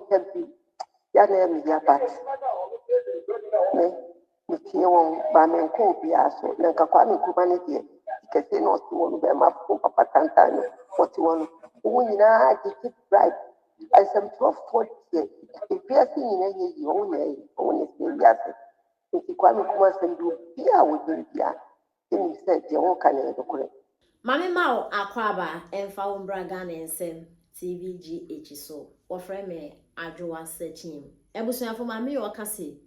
interview. Yana media but me won ba me ko bia so na ka Kwame Nkrumah ne de Tikese no so won be ma fo papa tanta no 41 wo nyina get right I some 12 years if you are seeing any you own it yes if Kwame Nkrumah send you bia wo bia in said the won kan e dokore Mami Mao akwaba emfa wombra Ghana ensem TVGH so ofre me adwowa searching ebusuafo mami yo kase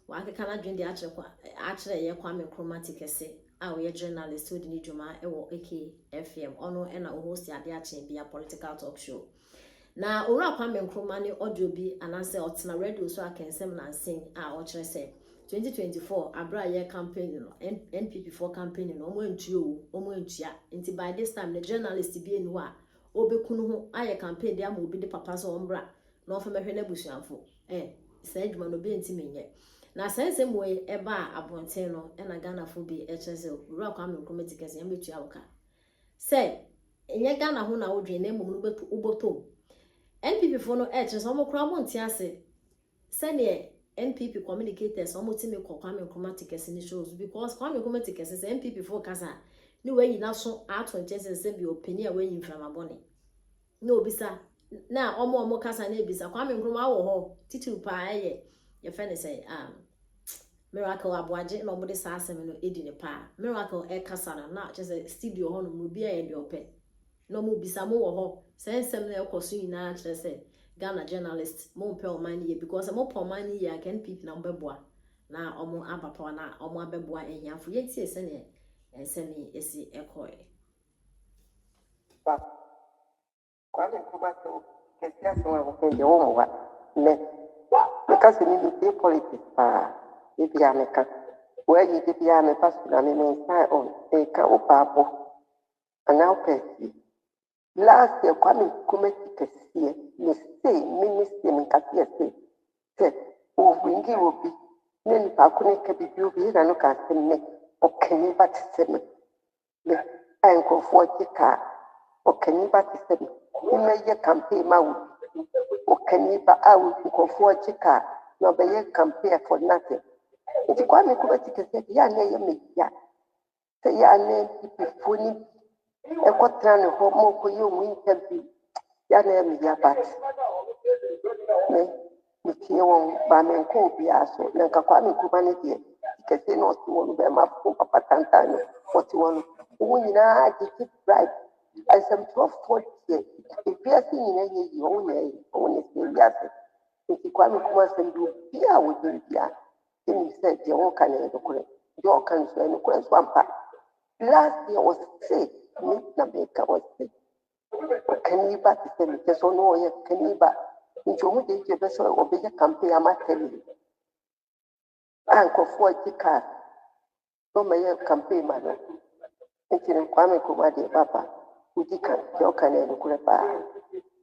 Wate kana dwende akire ye Kwame Nkrumah Tikese a we journalist odi ni dwuma ewo FM ono na host ade ache bia political talk show na ora Kwame Nkrumah ni audio bi anase otena radio so akensem na nsen a o kire se 2024 abra ye campaign no NPP for campaign no omo entua nti by this time the journalist bi enu a obekunu ho aye campaign dia ma obi de papa so ombra na ofa mehwe na busuanfo sa adwuma no bi enti menye na sense moye eba abonten no na Ghana fo bi echese ura Kwame Nkrumah Tikese yambetua woka say enye Ghana ho na wodwe na emom no betu ubotom NPP fo no echese omo kura mo ntiase se ne NPP communicators almost me Kwame Nkrumah Tikese ni shows because Kwame Nkrumah Tikese say NPP for kasa ni we yi na so ato nchese se bi opinion we yi from abone na obisa na omo kasa na ebisa Kwame Nkrumah wo ho titu pa ye fe ne say miracle aboaje na omo de sa asem no edi ne pa miracle kasa na chese studio ho no mo bia ye de ope na omo bisa mo wo ho sensem na ekoso ina chese Ghana journalist mo pe o man ye because mo pe o man ye again people na mbeboa na omo abapa na omo abeboa ehiafo ye tie se ne ensemi esi ekoe ba Kwame Nkrumah so kesia so wa ko de wo wa ne because ni be politics pa e bia me ka we yi de bia me pass na me sai on e ka o papo ana o pesi last year Kwame Nkrumah Tikese ne say minister me ka say o wingi obi ne ni pa ko ne ka bi obi na no ka semme o kani ba tseme ne ai ko fo tika o kani ba tseme ni ye campaign ma o kani ba awu ko fo tika no be ye campaign for nothing it Kwame Nkrumah Tikese ya na ye me ya say ya na people ni e ko tran ho mo ko yo mu interview ya na me ya bat me tie won ba me ko bia so na ka Kwame Nkrumah ne de Tikese no so won be ma fo papa tanta no 41 wo nyina get right I some 12 years if you are seeing any you own it yes if Kwame Nkrumah send you bia wo bia in said the won kan e dokore your kan so en ko so ampa last year was sick me na be ka was sick can you back to me so no ye can you back nti omo de je be so obi je campaign amateli anko fo tika no me ye campaign ma no nti Kwame Nkrumah de papa udika yo kan e dokore pa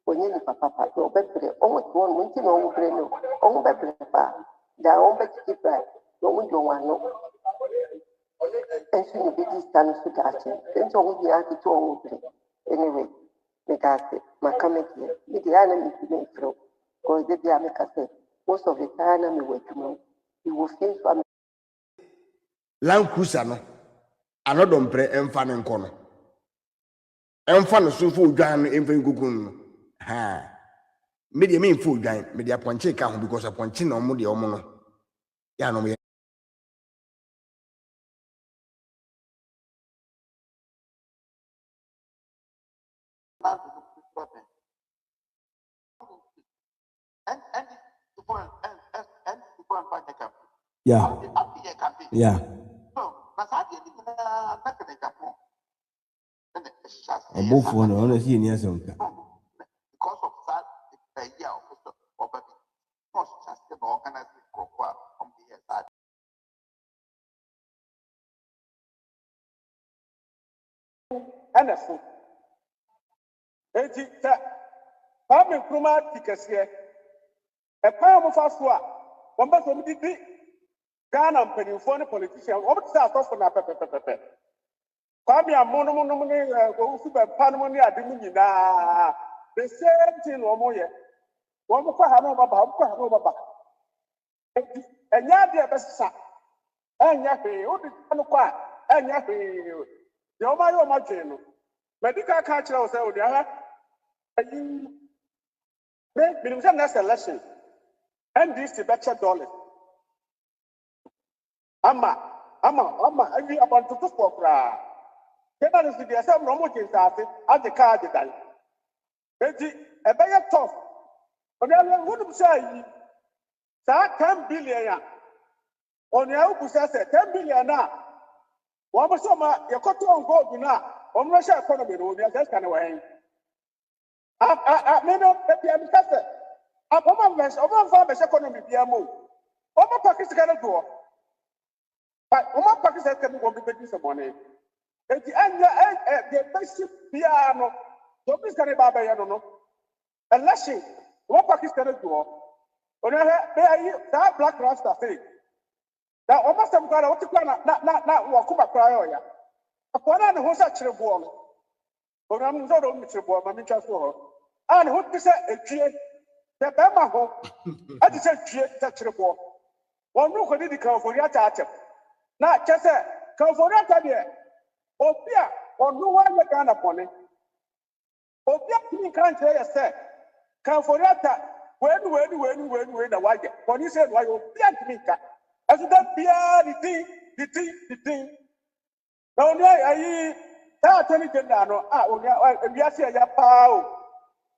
onye ni papa pa no be pre omo to no nti no omo pre no omo be pre pa da omo be keep right no omo do wan no ensu ni bi stand so da che nti omo bi ati to omo pre anyway me got it my comment here me the ana me me through because they be ameka say most of the time me work tomorrow you will feel so Land cruiser no anodom pre emfa ne nko no emfa no so fo odwan no emfa nkukun no ha me de me fo odwan me de aponche ka ho because aponche na omo de omo no ya no me yeah yeah abofo no ona si ni asonka because of that year of obabi not just the organized kokwa from the side anafu eti ta Kwame Nkrumah Tikese e pa mo fa so a won ba so mi di Ghana mpanimfo ne politician won be say atofo na pepepepe Kwame amono ne go fu be pa no ne ade mu nyina the same thing wo mo ye wɔn kɔ ha no baba wɔn kɔ ha no baba ɛnyɛ adeɛ bɛsesa ɛnyɛ hwee wodi no kɔ a ɛnyɛ hwee deɛ wɔn ayɛ wɔn adwene no medical ka kyerɛ wo sɛ wodi aha ayi menim sɛ next election NDC bɛkyɛ dollars ama awi abɔntotofoɔ koraa kena no si deɛ sɛ mmorɔmo gye nsaase Ay3ka adedan enti ɛbɛyɛ tough ɔno wonim sɛ ayi saa 10 billion a ɔno wobusa sɛ 10 billion a wɔn sɛ ma yɛkɔtɔ gold no a wɔn bɛhyɛ economy no ɔno sɛ ne wɔ hɛn meno ebia mi kasa ɔmo mfa bɛhyɛ economy bia mo ɔmo paki sika no doɔ ɔmo paki sika no wɔn bɛdi sɛ mɔne eti anya de bɛsi bia no ɔmo sika no ba bɛyɛ no election ɔmo paki sika no doɔ ɔno hɛ bɛyi saa black rasta say na ɔmo sɛm kora na wɔte kora na wɔkoma kora yɛ ɔya akɔ na ne ho sɛ kyerɛ boɔ no ɔno am nso ɔmo kyerɛ boɔ ma mi twa so hɔ a ne ho te sɛ etwie sɛ bɛma ho ate sɛ etwie sɛ kyerɛ boɔ wɔn no kɔ di kanfori ataakyɛ na kyɛ sɛ kanfori ata deɛ obi a ɔno wɔn yɛ Ghana bɔne obi a tumi nka nkyerɛ yɛ sɛ kanfori ata wɛni na wayɛ bɔne sɛ no ayɛ obi a tumi nka ɛso dɛ biara di tin na ɔno ayi saa atɔne gyenda no a ewiase ɛyɛ paa o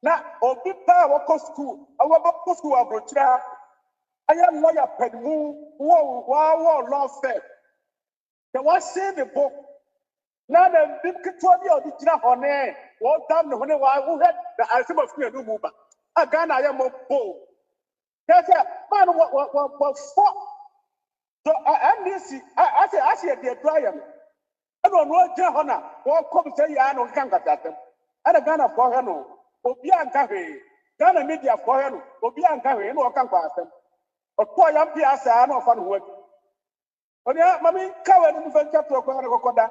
na obi paa wɔkɔ school awɔbɔ school aburokyira ayɛ lawyer pɛnimu wɔ law firm na wɔahyɛ ne bo na bi ketewa bi a ɔde gyina hɔ ne wɔdam ne ho ne wohɛ na asɛm afiri ɛno mu ba a Ghana ayɛ mmɔ bo kyɛ sɛ maa no wɔfɔ so NDC asɛ yɛde adu ayɛ no ɛna ɔno agyina hɔ na wɔkɔm sɛ yɛa na ɔkeka nkasasɛm ɛna Ghanafoɔ hwɛ no obi anka hwee Ghana mediafoɔ hwɛ no obi anka hwee na ɔka nkasasɛm ɔtɔɔ yam pia saa na ɔfa no ho adi ɔne mame ka wɔ anim fɛ nkyɛ toɔ kɔɛ no kɔkɔda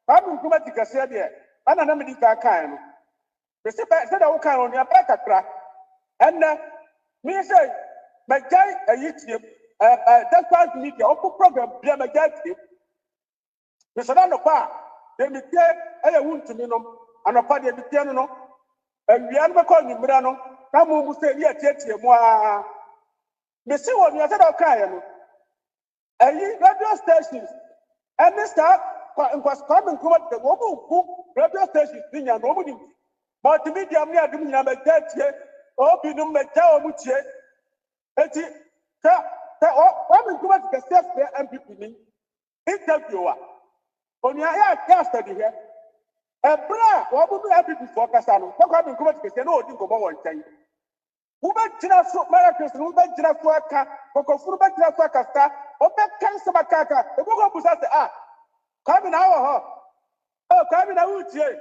Kwame Nkrumah Tikese deɛ ɛna na medi ka kae no bɛsi sɛdeɛ wokae no ɔnea bɛɛ kakra ɛnnɛ me sɛ magyae ayi tiem despite media ɔkɔ program bia magyae tiem mesɔda nɔpa a deɛ metie ɛyɛ wo ntumi nom anɔpa deɛ metie no awia no bɛkɔ anwummerɛ no na mu sɛ yɛ tietie mu a mesi wɔ nea sɛdeɛ wokaeɛ no ayi radio stations ɛne saa Kwame Nkrumah Tikese wɔn mu radio stations ne nya no wɔn mu ni multimedia mu ne adum nyinaa magyae tie obi no magyae wɔn tie eti Kwame Nkrumah Tikese fɛ MPP ni interview a onua yɛ study here ɛbrɛ wɔn mu MPP fɔ kasa no Kwame Nkrumah Tikese na odi nkɔmɔ wɔn nkyɛn wobɛgyina so mara kristu wobɛgyina so aka kɔkɔforo bɛgyina so aka sa ɔbɛka nsɛm aka ebi kɔ busa sɛ Kwame na wɔ hɔ Kwame na wotie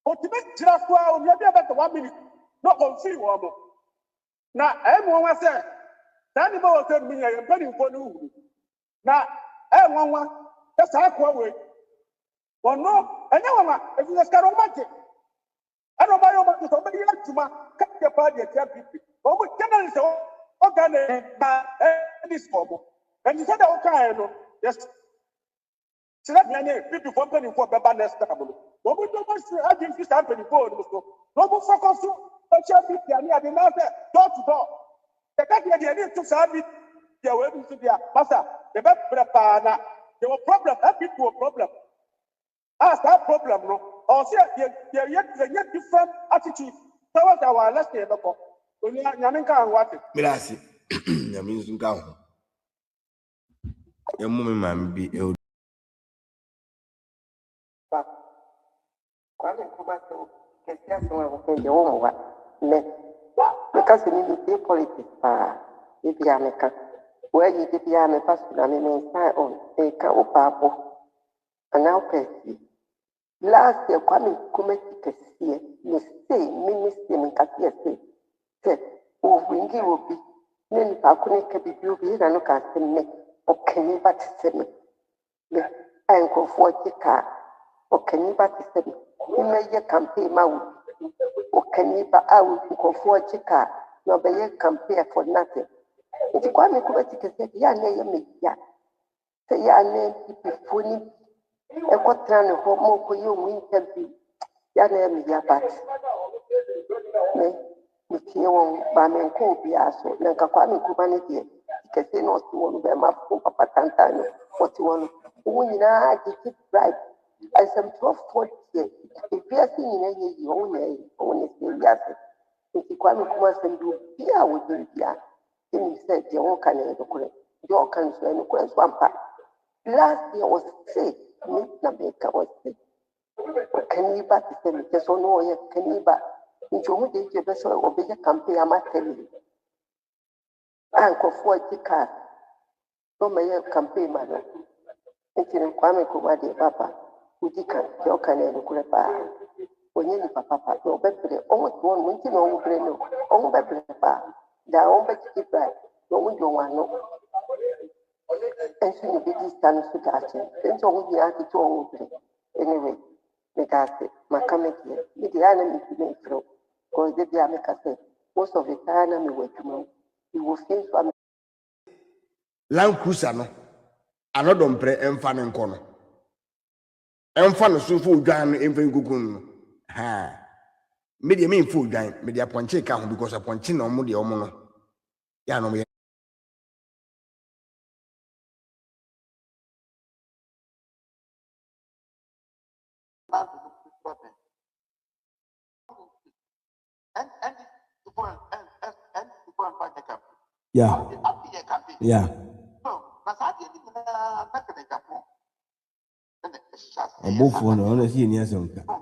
otumi gyina so a onua bi abɛka 1 minute na ɔmfiri wɔn mo na ɛmu wɔn sɛ saa ne ba wɔ sɛ minya yɛ mpanimfoɔ no wuru na ɛnwanwa saa akɔa wei wɔno ɛnyɛ wɔn a efi sika no wɔn agye ɛna wɔn ayɛ wɔn agye sɛ wɔn yɛ adwuma kɛseɛ paa deɛ tia pipi wɔn generally sɛ ɔga ne ba ɛni sɔɔ mo ɛnti sɛ deɛ ɔka yɛ no yɛ kyerɛ bia ne pipi fɔ mpanimfoɔ bɛba next time no wɔn do wɔn si agye nfi saa mpanimfoɔ no so na wɔn fɔkɔ so ɛkyɛ pipi ani ade na sɛ door to door yɛka deɛ ɛni to saa bi deɛ wɔn ebi nso deɛ masa yɛbɛbrɛ paa na yɛwɔ problem pipi wɔ problem saa problem no ɔsɛ yɛ different attitude towards our election yɛbɛkɔ onua Nyame nka ho Wate mirasi Nyame nso nka ho emu me maame bi Kwame Nkrumah Tikese asɛm a wɔka deɛ wɔn wa nnɛ meka sɛ ne politics paa ebi a meka wɔayi de bia mefa so na me nsa ɛka wo baabɔ anaa wopɛ asie last year Kwame Nkrumah Tikese ne sei minister nkaseɛ sɛ ɔwingi obi ne nipa ko ne ka bibi obi na no ka asɛm ne ɔkani ba te sɛ me a nkurɔfoɔ gye kaa ɔkani ba te sɛ me mmɛyɛ campaign ma wo ɔkani ba a nkurɔfoɔ gye kaa na ɔbɛyɛ campaign for nothing. Nti Kwame Nkrumah Tikese yɛ ana ɛyɛ media. Sɛ yɛ ana nnipafoɔ no bi ɛkɔtena ne hɔ ma ɔkɔyɛ ɔmo interview yɛ ana ɛyɛ media but metie wɔn ba menkɔ obiara so na nka Kwame Nkrumah no deɛ Tikese na ɔte wɔ no bɛrima papa tantan no ɔte wɔ no wɔn nyinaa gye bribe asɛmtwerɛfoɔ deɛ ewiase nyinaa yɛ yi wɔn nyinaa yi wɔn na ɛsɛ wiase nti Kwame Nkrumah asɛm bi obiara a wɔgyina biara ɛnim sɛ deɛ wɔka no yɛ nokorɛ deɛ ɔka no so yɛ nokorɛ nso ampa last year ɔse me na meka ɔse ɔkani ba te sɛ mekyɛ sɛ ɔno ɔyɛ kani ba nti ɔmo de gye bɛ sɛ ɔbɛyɛ campaign ama tɛmi a nkurɔfoɔ agye kaa na ɔmɛyɛ campaign ma no nti no Kwame Nkrumah deɛ papa wodi ka deɛ ɔka no yɛ nokorɛ paa ɔnyɛ nipa papa na ɔbɛbrɛ ɔmo te hɔ no nti na ɔmo brɛ no ɔmo bɛbrɛ paa daa ɔmo bɛgyegye brɛ na ɔmo de ɔmo ano nso na ebɛdi sika no so daakye nti ɔmo nyinaa tete ɔmo brɛ anyway meda ase maka me deɛ me deɛ ana mefi memfrɛ because de bi a meka sɛ most of the time na mewɔ adwuma mu mewɔ fie nso a Land Cruiser no anɔdɔmprɛ ɛmfa ne nkɔ no ɛmfa no so fo odwan no ɛmfa nkuku no ha me deɛ memfa odwan me deɛ apɔnkye ka ho because apɔnkye na ɔmo deɛ ɔmo no yɛ na ɔmo yɛ Yeah. Yeah. Both one, honestly, Nyansa.